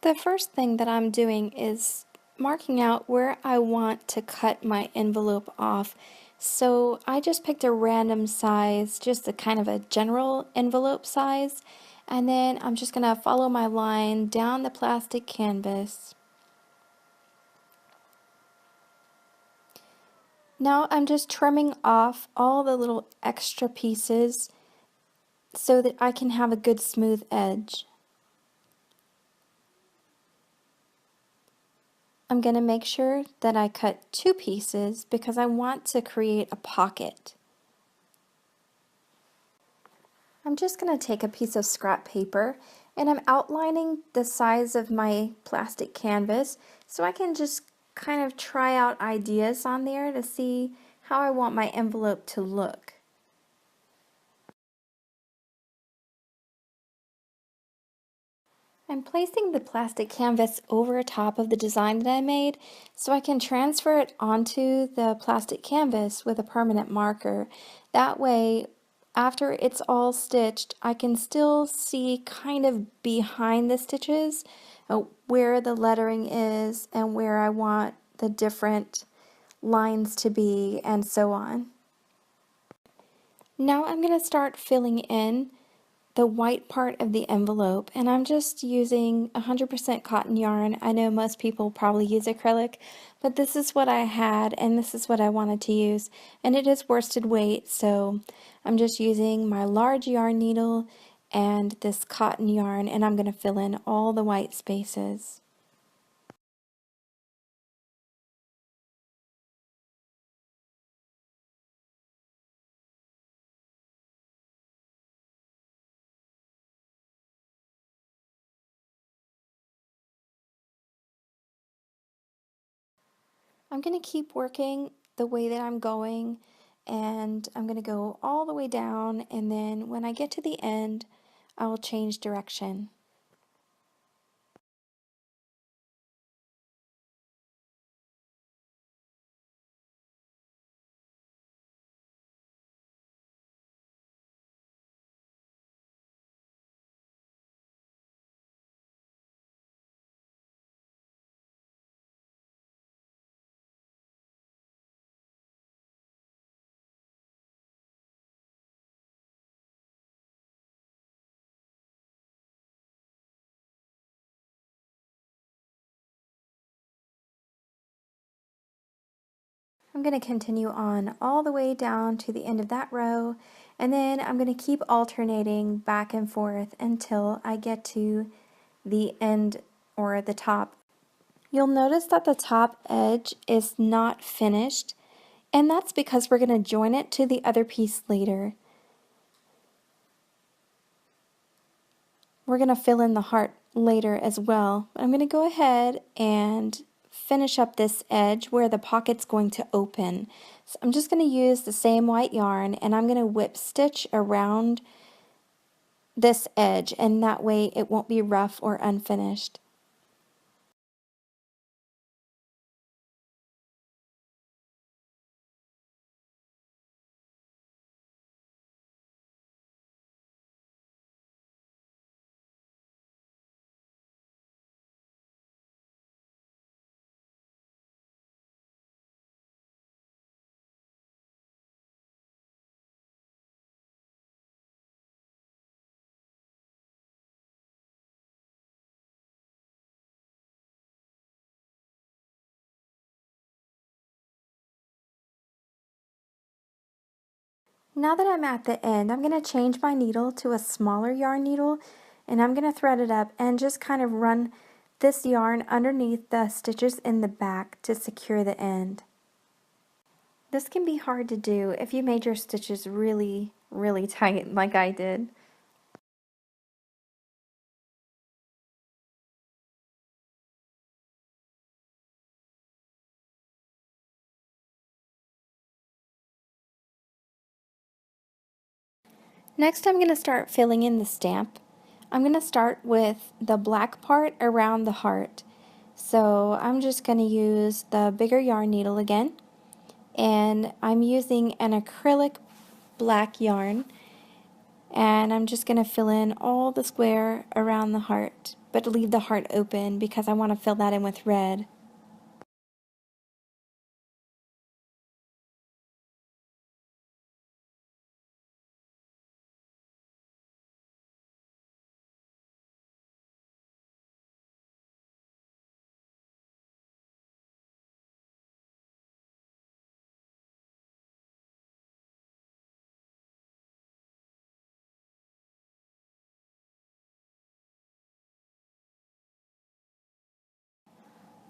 The first thing that I'm doing is marking out where I want to cut my envelope off. So I just picked a random size, just a kind of a general envelope size, and then I'm just going to follow my line down the plastic canvas. Now I'm just trimming off all the little extra pieces so that I can have a good smooth edge. I'm going to make sure that I cut 2 pieces because I want to create a pocket. I'm just going to take a piece of scrap paper and I'm outlining the size of my plastic canvas so I can just kind of try out ideas on there to see how I want my envelope to look. I'm placing the plastic canvas over top of the design that I made so I can transfer it onto the plastic canvas with a permanent marker. That way, after it's all stitched, I can still see kind of behind the stitches where the lettering is and where I want the different lines to be and so on. Now I'm going to start filling in the white part of the envelope, and I'm just using 100% cotton yarn. I know most people probably use acrylic, but this is what I had and this is what I wanted to use, and it is worsted weight, so I'm just using my large yarn needle and this cotton yarn, and I'm going to fill in all the white spaces. I'm going to keep working the way that I'm going, and I'm going to go all the way down, and then when I get to the end, I will change direction. I'm going to continue on all the way down to the end of that row, and then I'm going to keep alternating back and forth until I get to the end or the top. You'll notice that the top edge is not finished, and that's because we're going to join it to the other piece later. We're going to fill in the heart later as well. I'm going to go ahead and finish up this edge where the pocket's going to open. So I'm just going to use the same white yarn and I'm going to whip stitch around this edge, and that way it won't be rough or unfinished. Now that I'm at the end, I'm going to change my needle to a smaller yarn needle, and I'm going to thread it up and just kind of run this yarn underneath the stitches in the back to secure the end. This can be hard to do if you made your stitches really, really tight like I did. Next, I'm going to start filling in the stamp. I'm going to start with the black part around the heart. So I'm just going to use the bigger yarn needle again, and I'm using an acrylic black yarn, And I'm just going to fill in all the square around the heart, but leave the heart open because I want to fill that in with red.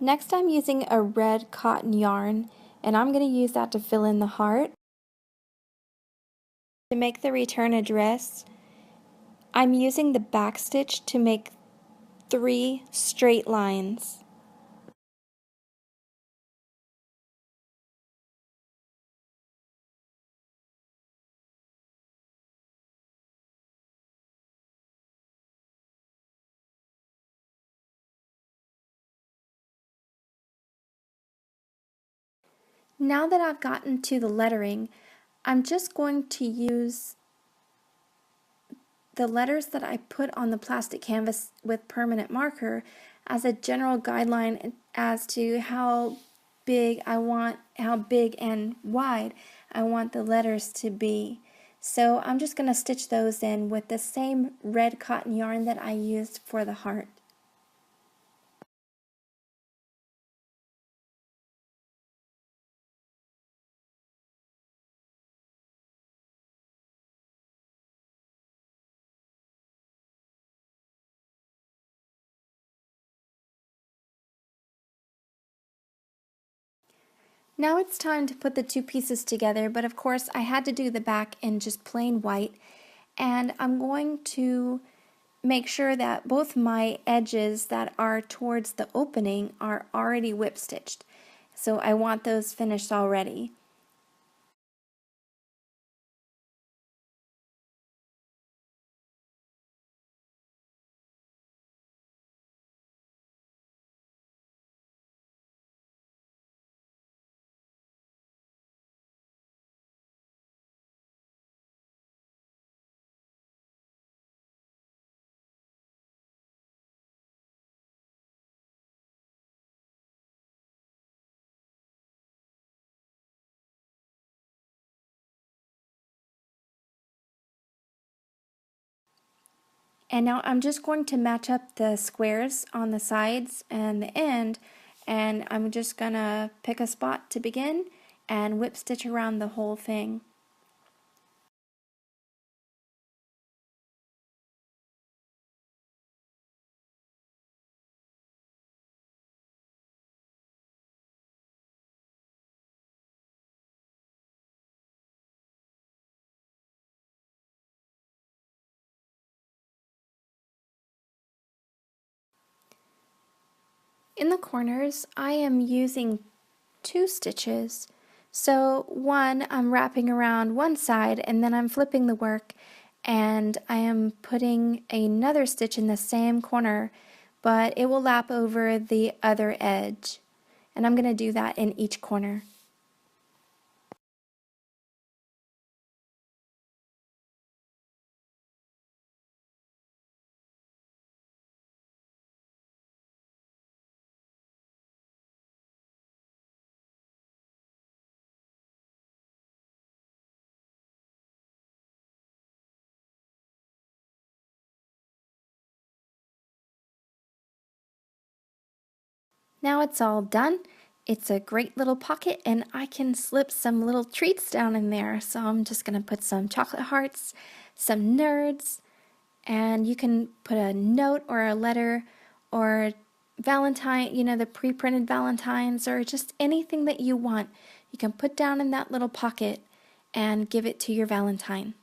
Next, I'm using a red cotton yarn, and I'm going to use that to fill in the heart. To make the return address, I'm using the back stitch to make 3 straight lines. Now that I've gotten to the lettering, I'm just going to use the letters that I put on the plastic canvas with permanent marker as a general guideline as to how big and wide I want the letters to be. So I'm just going to stitch those in with the same red cotton yarn that I used for the heart. Now it's time to put the 2 pieces together, but of course I had to do the back in just plain white, and I'm going to make sure that both my edges that are towards the opening are already whip stitched. So I want those finished already. And now I'm just going to match up the squares on the sides and the end, and I'm just gonna pick a spot to begin and whip stitch around the whole thing. In the corners, I am using 2 stitches. So one, I'm wrapping around one side and then I'm flipping the work and I am putting another stitch in the same corner, but it will lap over the other edge. And I'm going to do that in each corner. Now it's all done. It's a great little pocket and I can slip some little treats down in there. So I'm just going to put some chocolate hearts, some nerds, and you can put a note or a letter or Valentine, you know, the pre-printed Valentines or just anything that you want. You can put down in that little pocket and give it to your Valentine.